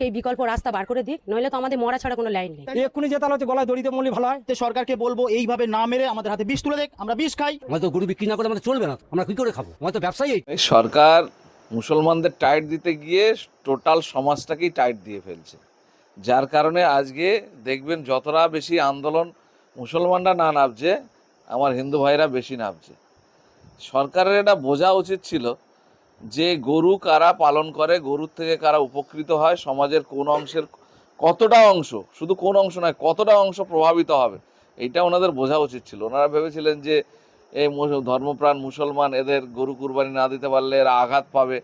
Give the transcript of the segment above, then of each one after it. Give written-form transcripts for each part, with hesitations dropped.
এই বিকল্প রাস্তা বার করে দিক, নইলে তো আমাদের মরা ছাড়া কোনো লাইন নেই। এক্ষুনি যে তাহলে হচ্ছে গলায় দড়িতে মরলে ভালো হয়। তো সরকারকে বলবো এইভাবে না মেরে আমাদের হাতে বিষ তুলে দেখ, আমরা বিষ খাই। হয়তো গরু বিক্রি না করে আমাদের চলবে না, আমরা কি করে খাবো? হয়তো ব্যবসায়ী। এই সরকার মুসলমানদের টাইট দিতে গিয়ে টোটাল সমাজটাকেই টাইট দিয়ে ফেলছে, যার কারণে আজকে দেখবেন যতটা বেশি আন্দোলন মুসলমানরা না নামছে, আমার হিন্দু ভাইরা বেশি নামছে। সরকারের এটা বোঝা উচিত ছিল যে গরু কারা পালন করে, গরুর থেকে কারা উপকৃত হয়, সমাজের কোন অংশের কতটা অংশ, শুধু কোন অংশ নয় কতটা অংশ প্রভাবিত হবে, এইটা ওনাদের বোঝা উচিত ছিল। ওনারা ভেবেছিলেন যে এই ধর্মপ্রাণ মুসলমান, এদের গরু কুরবানি না দিতে পারলে এরা আঘাত পাবে,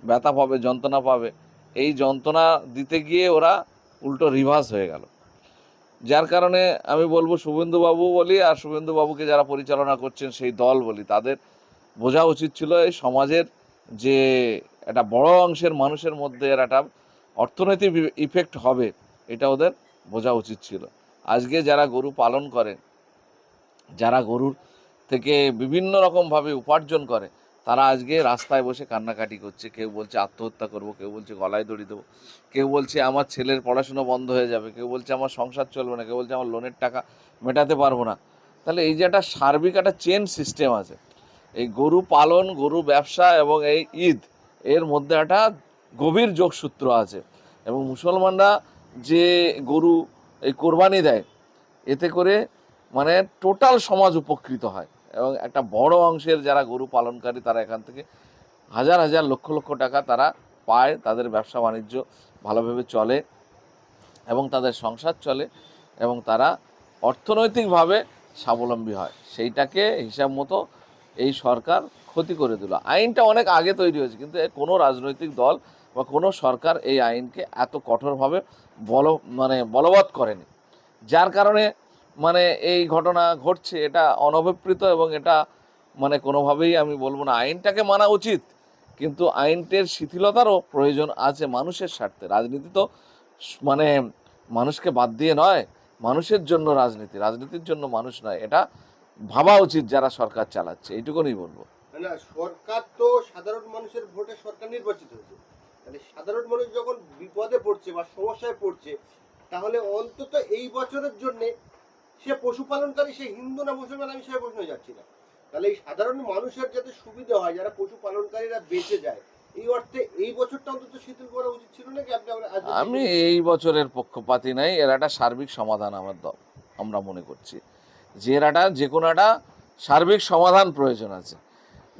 ব্যথা পাবে, যন্ত্রণা পাবে। এই যন্ত্রণা দিতে গিয়ে ওরা উল্টো রিভার্স হয়ে গেল। যার কারণে আমি বলবো শুভেন্দুবাবু বলি আর শুভেন্দুবাবুকে যারা পরিচালনা করছেন সেই দল বলি, তাদের বোঝা উচিত ছিল এই সমাজের যে একটা বড় অংশের মানুষের মধ্যে এর একটা অর্থনৈতিক ইফেক্ট হবে, এটা ওদের বোঝা উচিত ছিল। আজকে যারা গরু পালন করে, যারা গরুর থেকে বিভিন্ন রকমভাবে উপার্জন করে, তারা আজকে রাস্তায় বসে কান্নাকাটি করছে। কেউ বলছে আত্মহত্যা করব, কেউ বলছে গলায় দড়ি দেবো, কেউ বলছে আমার ছেলের পড়াশুনো বন্ধ হয়ে যাবে, কেউ বলছে আমার সংসার চলবে না, কেউ বলছে আমার লোনের টাকা মেটাতে পারবো না। তাহলে এই যে একটা সার্বিক একটা চেন সিস্টেম আছে, এই গরু পালন, গরু ব্যবসা এবং এই ঈদ, এর মধ্যে একটা গভীর যোগসূত্র আছে। এবং মুসলমানরা যে গরু এই কোরবানি দেয়, এতে করে মানে টোটাল সমাজ উপকৃত হয় এবং একটা বড় অংশের যারা গরু পালনকারী তারা এখান থেকে হাজার হাজার লক্ষ লক্ষ টাকা তারা পায়, তাদের ব্যবসা বাণিজ্য ভালোভাবে চলে এবং তাদের সংসার চলে এবং তারা অর্থনৈতিকভাবে স্বাবলম্বী হয়। সেইটাকে হিসাব মতো এই সরকার ক্ষতি করে দিল। আইনটা অনেক আগে তৈরি হয়েছে, কিন্তু কোনো রাজনৈতিক দল বা কোনো সরকার এই আইনকে এত কঠোরভাবে বলবৎ করেনি, যার কারণে মানে এই ঘটনা ঘটছে। এটা অনভিপ্রেত এবং এটা মানে কোনোভাবেই আমি বলবো না আইনটাকে মানা উচিত, কিন্তু আইনটির শিথিলতারও প্রয়োজন আছে মানুষের স্বার্থে। রাজনীতি তো মানে মানুষকে বাদ দিয়ে নয়, মানুষের জন্য রাজনীতি, রাজনীতির জন্য মানুষ নয়। এটা ভাবা উচিত যারা সরকার চালাচ্ছে, এইটুকুনি বলবো। না, সরকার তো সাধারণ মানুষের ভোটে সরকার নির্বাচিত হয়েছে, তাহলে সাধারণ মানুষ যখন বিপদে পড়ছে বা সমস্যায় পড়ছে, তাহলে অন্তত এই বছরের জন্য সে পশুপালনকারী, সে হিন্দু না মুসলমান, আমি সে প্রশ্ন যাচ্ছি না, তাহলে এই সাধারণ মানুষের যাতে সুবিধা হয়, যারা পশুপালনকারীরা বেঁচে যায়, এই অর্থে এই বছরটা অন্তত শিথিল করা উচিত ছিল নাকি? আমি এই বছরের পক্ষপাতী নাই, এর একটা সার্বিক সমাধান আমরা মনে করছি যে এর একটা যে কোনো একটা সার্বিক সমাধান প্রয়োজন আছে।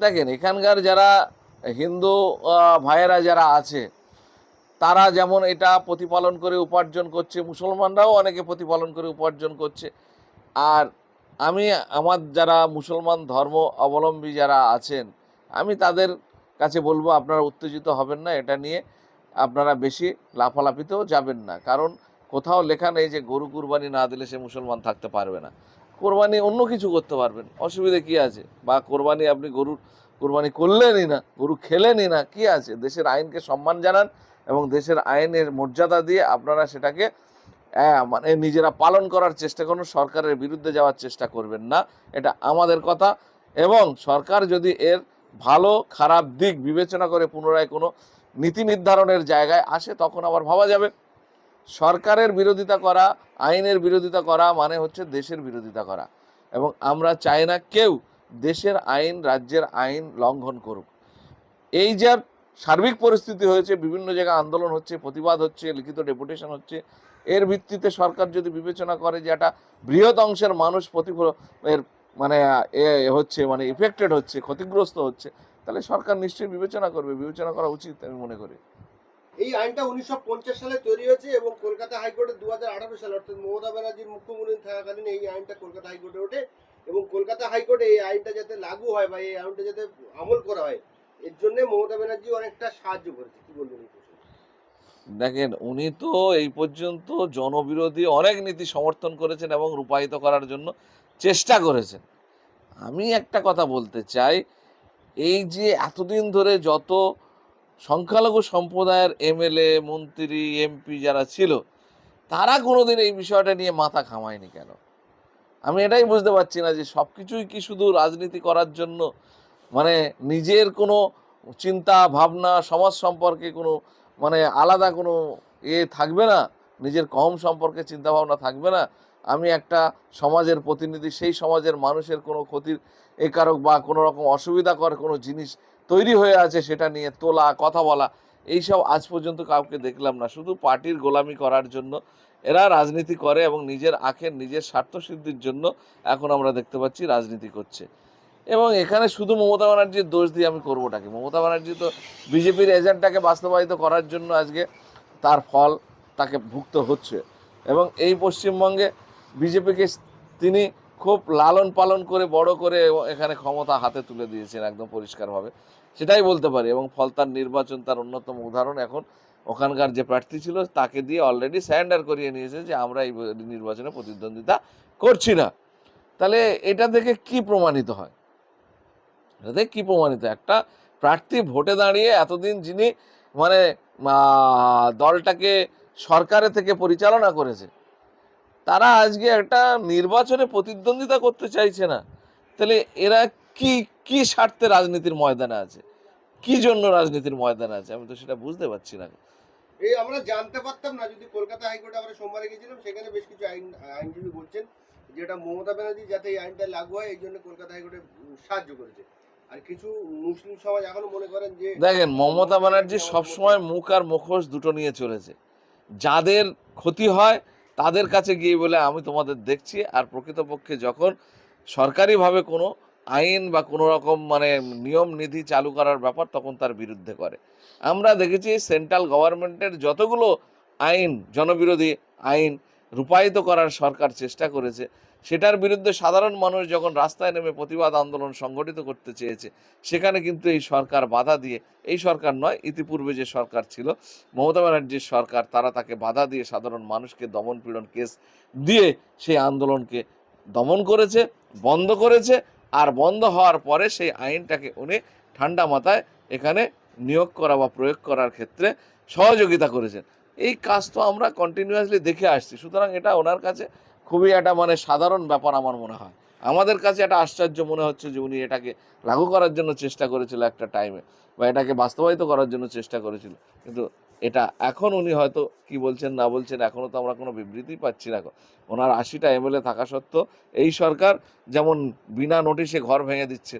দেখেন এখানকার যারা হিন্দু ভাইয়েরা যারা আছে, তারা যেমন এটা প্রতিপালন করে উপার্জন করছে, মুসলমানরাও অনেকে প্রতিপালন করে উপার্জন করছে। আর আমি আমার যারা মুসলমান ধর্ম অবলম্বী যারা আছেন, আমি তাদের কাছে বলবো আপনারা উত্তেজিত হবেন না, এটা নিয়ে আপনারা বেশি লাফালাফিতেও যাবেন না। কারণ কোথাও লেখা নেই যে গরু কুরবানি না দিলে সে মুসলমান থাকতে পারবে না। কোরবানি অন্য কিছু করতে পারবেন, অসুবিধে কি আছে? বা কোরবানি আপনি গরুর কোরবানি করলেনই না, গরু খেলেনই না, কি আছে? দেশের আইনকে সম্মান জানান এবং দেশের আইনের মর্যাদা দিয়ে আপনারা সেটাকে মানে নিজেরা পালন করার চেষ্টা করুন, সরকারের বিরুদ্ধে যাওয়ার চেষ্টা করবেন না, এটা আমাদের কথা। এবং সরকার যদি এর ভালো খারাপ দিক বিবেচনা করে পুনরায় কোনো নীতি নির্ধারণের জায়গায় আসে, তখন আবার ভাবা যাবে। সরকারের বিরোধিতা করা, আইনের বিরোধিতা করা মানে হচ্ছে দেশের বিরোধিতা করা, এবং আমরা চাই না কেউ দেশের আইন, রাজ্যের আইন লঙ্ঘন করুক। এই যে সার্বিক পরিস্থিতি হয়েছে, বিভিন্ন জায়গায় আন্দোলন হচ্ছে, প্রতিবাদ হচ্ছে, লিখিত ডেপুটেশন হচ্ছে, এর ভিত্তিতে সরকার যদি বিবেচনা করে যে একটা বৃহৎ অংশের মানুষ এর মানে মানে ইফেক্টেড হচ্ছে, ক্ষতিগ্রস্ত হচ্ছে, তাহলে সরকার নিশ্চয়ই বিবেচনা করবে, বিবেচনা করা উচিত আমি মনে করি। এই আইনটা 1950 সালে তৈরি হয়েছে এবং কলকাতা হাইকোর্টে 2018 সালে, অর্থাৎ মমতা ব্যানার্জির মুখ্যমন্ত্রী থাকাকালীন এই আইনটা কলকাতা হাইকোর্টে ওঠে এবং কলকাতা হাইকোর্টে এই আইনটা যাতে লাগু হয় বা এই আইনটা যাতে আমল করা হয়, এর জন্য মমতা ব্যানার্জি অনেকটা সাহায্য করেছে। কি বলবেন? দেখেন উনি তো এই পর্যন্ত জনবিরোধী অনেক নীতি সমর্থন করেছেন এবং রূপায়িত করার জন্য চেষ্টা করেছেন। আমি একটা কথা বলতে চাই, এই যে এতদিন ধরে যত সংখ্যালঘু সম্প্রদায়ের এমএলএ, মন্ত্রী, এমপি যারা ছিল, তারা কোনোদিন এই বিষয়টা নিয়ে মাথা ঘামায়নি কেন? আমি এটাই বুঝতে পারছি না যে সব কিছুই কি শুধু রাজনীতি করার জন্য, মানে নিজের কোনো চিন্তা ভাবনা, সমাজ সম্পর্কে কোনো মানে আলাদা কোনো থাকবে না, নিজের কম সম্পর্কে চিন্তাভাবনা থাকবে না, আমি একটা সমাজের প্রতিনিধি, সেই সমাজের মানুষের কোনো ক্ষতির কারক বা কোনো রকম অসুবিধাকর কোনো জিনিস তৈরি হয়ে আছে সেটা নিয়ে তোলা, কথা বলা, এইসব আজ পর্যন্ত কাউকে দেখলাম না। শুধু পার্টির গোলামি করার জন্য এরা রাজনীতি করে এবং নিজের আখের নিজের স্বার্থসিদ্ধির জন্য এখন আমরা দেখতে পাচ্ছি রাজনীতি করছে। এবং এখানে শুধু মমতা ব্যানার্জির দোষ দিয়ে আমি করবোটাকে, মমতা ব্যানার্জি তো বিজেপির এজেন্ডাকে বাস্তবায়িত করার জন্য আজকে তার ফল তাকে ভুগতে হচ্ছে। এবং এই পশ্চিমবঙ্গে বিজেপিকে তিনি খুব লালন পালন করে বড় করে এখানে ক্ষমতা হাতে তুলে দিয়েছেন একদম পরিষ্কারভাবে, সেটাই বলতে পারি। এবং ফলতার নির্বাচন তার অন্যতম উদাহরণ। এখন ওখানকার যে প্রার্থী ছিল তাকে দিয়ে অলরেডি স্যারেন্ডার করিয়ে নিয়েছে যে আমরা এই নির্বাচনে প্রতিদ্বন্দ্বিতা করছি না। তাহলে এটা থেকে কি প্রমাণিত হয়? এটা থেকে কি প্রমাণিত? একটা প্রার্থী ভোটে দাঁড়িয়ে এতদিন যিনি মানে দলটাকে সরকারের থেকে পরিচালনা করেছে, তারা আজকে একটা নির্বাচনে প্রতিদ্বন্দ্বিতা করতে চাইছে না। তাহলে এরা কি কি স্বার্থে রাজনীতির ময়দানে আছে, কি জন্য রাজনীতির ময়দানে আছে, আমি তো সেটা বুঝতে পারছি না। এই আমরা জানতে পারতাম না যদি কলকাতা হাইকোর্টে আমরা সোমবারে গেছিলাম, সেখানে বেশ কিছু আইনজীবী বলছেন যেটা মমতা ব্যানার্জি যাতে এই আইনটা লাগু হয় এই জন্য কলকাতা হাইকোর্টে সাহায্য করেছে। আর কিছু মুসলিম সমাজ এখনো মনে করেন যে দেখেন, মমতা ব্যানার্জি সবসময় মুখ আর মুখোশ দুটো নিয়ে চলেছে। যাদের ক্ষতি হয় তাদের কাছে গিয়ে বলে আমি তোমাদের দেখছি, আর প্রকৃতপক্ষে যখন সরকারিভাবে কোনো আইন বা কোনো রকম মানে নিয়ম নীতি চালু করার ব্যাপার তখন তার বিরুদ্ধে করে। আমরা দেখেছি সেন্ট্রাল গভর্নমেন্টের যতগুলো আইন, জনবিরোধী আইন রূপায়িত করার সরকার চেষ্টা করেছে, সেটার বিরুদ্ধে সাধারণ মানুষ যখন রাস্তায় নেমে প্রতিবাদ আন্দোলন সংগঠিত করতে চেয়েছে, সেখানে কিন্তু এই সরকার বাধা দিয়ে, এই সরকার নয়, ইতিপূর্বে যে সরকার ছিল মমতা ব্যানার্জির সরকার, তারা তাকে বাধা দিয়ে সাধারণ মানুষকে দমন পীড়ন কেস দিয়ে সেই আন্দোলনকে দমন করেছে, বন্ধ করেছে। আর বন্ধ হওয়ার পরে সেই আইনটাকে উনি ঠান্ডা মাথায় এখানে নিয়োগ করা বা প্রয়োগ করার ক্ষেত্রে সহযোগিতা করেছেন। এই কাজ তো আমরা কন্টিনিউয়াসলি দেখে আসছি। সুতরাং এটা ওনার কাছে খুবই একটা মানে সাধারণ ব্যাপার আমার মনে হয়। আমাদের কাছে একটা আশ্চর্য মনে হচ্ছে যে উনি এটাকে লাগু করার জন্য চেষ্টা করেছিল একটা টাইমে, বা এটাকে বাস্তবায়িত করার জন্য চেষ্টা করেছিল, কিন্তু এটা এখন উনি হয়তো কি বলছেন না বলছেন এখনও তো আমরা কোনো বিবৃতি পাচ্ছি না। ওনার 80টা এমএলএ থাকা সত্ত্বেও এই সরকার যেমন বিনা নোটিশে ঘর ভেঙে দিচ্ছে,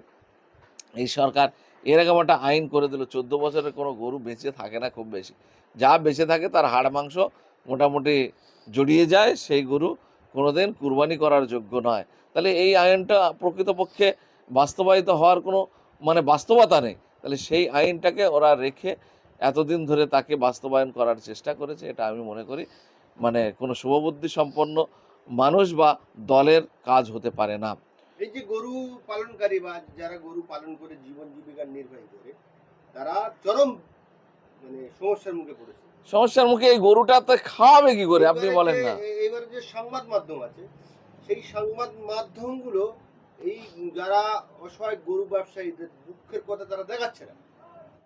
এই সরকার এরকম একটা আইন করে দিল 14 বছরের কোনো গরু বেঁচে থাকে না, খুব বেশি যা বেঁচে থাকে তার হাড় মাংস মোটামুটি জড়িয়ে যায়, সেই গরু কোনোদিন কুরবানি করার যোগ্য নয়। তাহলে এই আইনটা প্রকৃতপক্ষে বাস্তবায়িত হওয়ার কোনো মানে বাস্তবতা নেই। তাহলে সেই আইনটাকে ওরা রেখে এতদিন ধরে তাকে বাস্তবায়ন করার চেষ্টা করেছে। এটা আমি মনে করি মানে কোনো শুভবুদ্ধি সম্পন্ন মানুষ বা দলের কাজ হতে পারে না। এই যে গরু পালনকারী বা যারা গরু পালন করে জীবন জীবিকা নির্বাহ করে, তারা চরম মানে সমস্যার মুখে পড়েছে। সমস্যার মুখে এই গরুটা তো খাওয়াবে কি করে আপনি বলেন না? এবারে যে সংবাদ মাধ্যম আছে, সেই সংবাদ মাধ্যমগুলো এই যারা অসহায় গরু ব্যবসায়ীদের দুঃখের কথা তারা দেখাচ্ছে না।